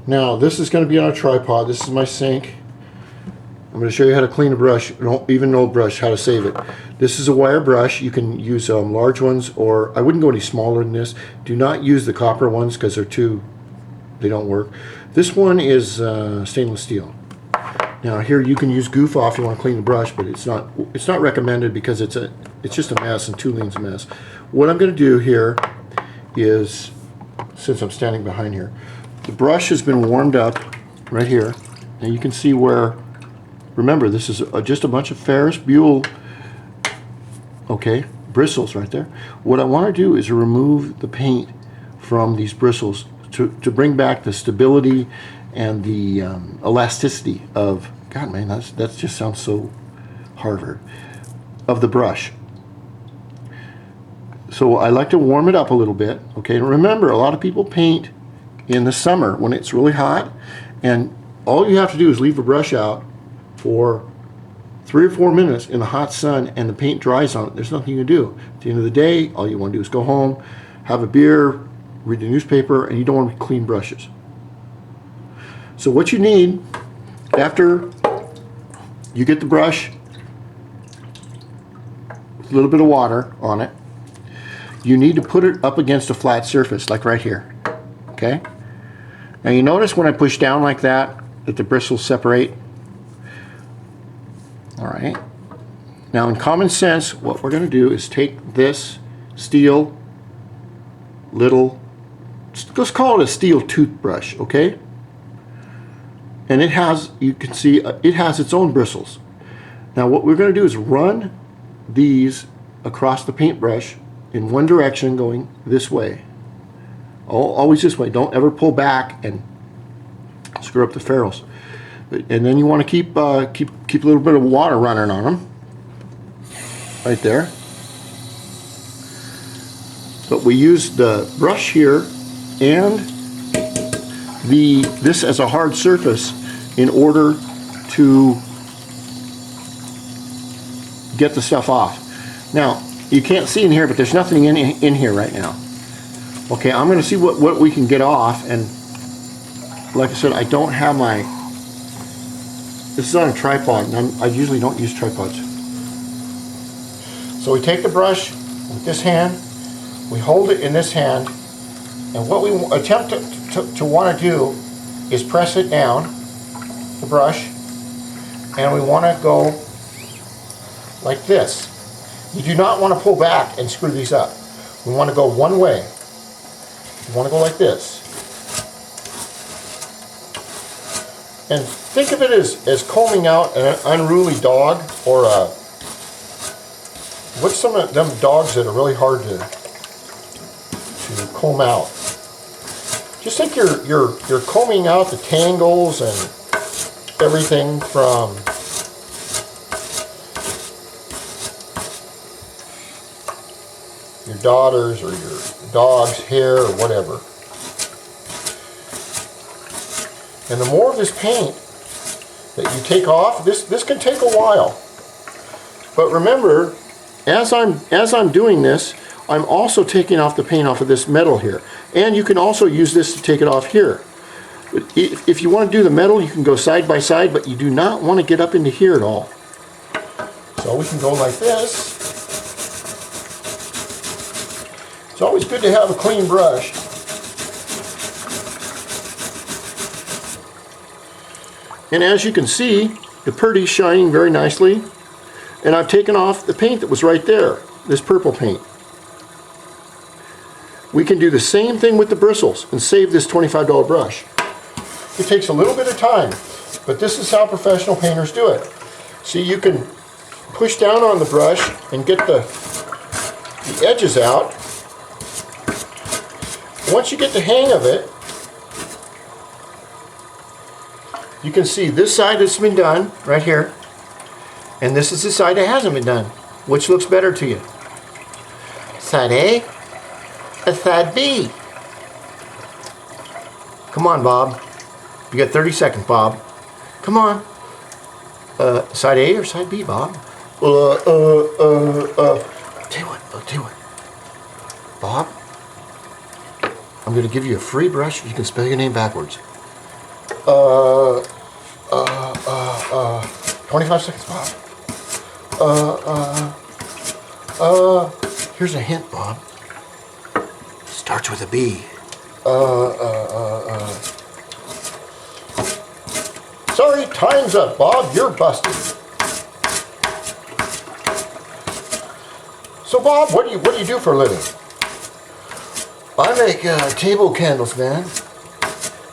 Now this is going to be on a tripod. This is my sink. I'm going to show you how to clean a brush, even an old brush, how to save it. This is a wire brush. You can use large ones, or I wouldn't go any smaller than this. Do not use the copper ones because they don't work. This one is stainless steel. Now here you can use goof off if you want to clean the brush, but it's not recommended because it's just a mess and tooling's a mess. What I'm going to do here is, since I'm standing behind here, the brush has been warmed up right here, and you can see where. Remember, this is just a bunch of Ferris Buell, okay, bristles right there. What I want to do is remove the paint from these bristles to bring back the stability and the elasticity of, God man, that just sounds so Harvard, of the brush. So I like to warm it up a little bit, okay? And remember, a lot of people paint in the summer when it's really hot, and all you have to do is leave the brush out for 3 or 4 minutes in the hot sun and the paint dries on it. There's nothing you can do. At the end of the day, all you want to do is go home, have a beer, read the newspaper, and you don't want to clean brushes. So what you need, after you get the brush with a little bit of water on it, you need to put it up against a flat surface, like right here, okay? Now you notice when I push down like that the bristles separate. All right. Now in common sense, what we're going to do is take this steel little, let's call it a steel toothbrush, okay? And it has, you can see, it has its own bristles. Now what we're going to do is run these across the paintbrush in one direction going this way. Always this way. Don't ever pull back and screw up the ferrules. And then you want to keep a little bit of water running on them, right there. But we use the brush here and this as a hard surface in order to get the stuff off. Now you can't see in here, but there's nothing in here right now. Okay, I'm going to see what we can get off, and like I said, I don't have my. This is on a tripod, and I usually don't use tripods. So we take the brush with this hand, we hold it in this hand, and what we attempt to want to do is press it down, the brush, and we want to go like this. You do not want to pull back and screw these up. We want to go one way. We want to go like this. And think of it as combing out an unruly dog, or what's some of them dogs that are really hard to comb out. Just think you're combing out the tangles and everything from your daughter's or your dog's hair or whatever. And the more of this paint that you take off, this can take a while. But remember, as I'm doing this, I'm also taking off the paint off of this metal here. And you can also use this to take it off here. But if you want to do the metal, you can go side by side, but you do not want to get up into here at all. So we can go like this. It's always good to have a clean brush. And as you can see, the purdy's shining very nicely. And I've taken off the paint that was right there, this purple paint. We can do the same thing with the bristles and save this $25 brush. It takes a little bit of time, but this is how professional painters do it. See, you can push down on the brush and get the edges out. Once you get the hang of it, you can see this side that's been done, right here, and this is the side that hasn't been done. Which looks better to you? Side A or side B? Come on, Bob. You got 30 seconds, Bob. Come on. Side A or side B, Bob? I'll tell you what. Bob, I'm going to give you a free brush if you can spell your name backwards. 25 seconds, Bob. Here's a hint, Bob. Starts with a B. Sorry, time's up, Bob. You're busted. So, Bob, what do you do for a living? I make table candles, man.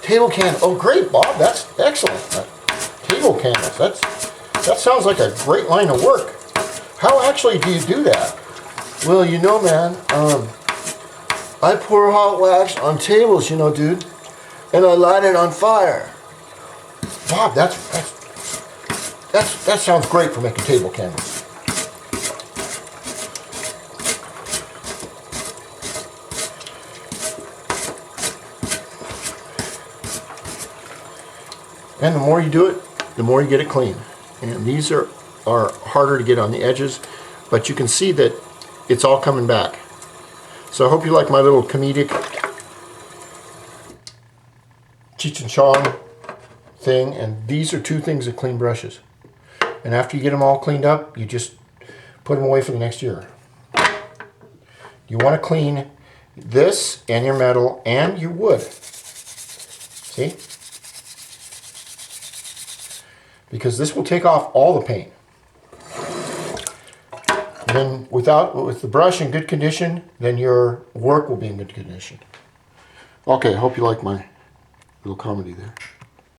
Table candles. Oh, great, Bob. That's excellent. Table candles. That sounds like a great line of work. How actually do you do that? Well, you know, man, I pour hot wax on tables, you know, dude, and I light it on fire. Bob, that sounds great for making table candles. And the more you do it, the more you get it clean. And these are harder to get on the edges, but you can see that it's all coming back. So I hope you like my little comedic Cheech and Chong thing. And these are two things that clean brushes. And after you get them all cleaned up, you just put them away for the next year. You want to clean this and your metal and your wood. See? Because this will take off all the paint. And then with the brush in good condition, then your work will be in good condition. Okay, I hope you like my little comedy there.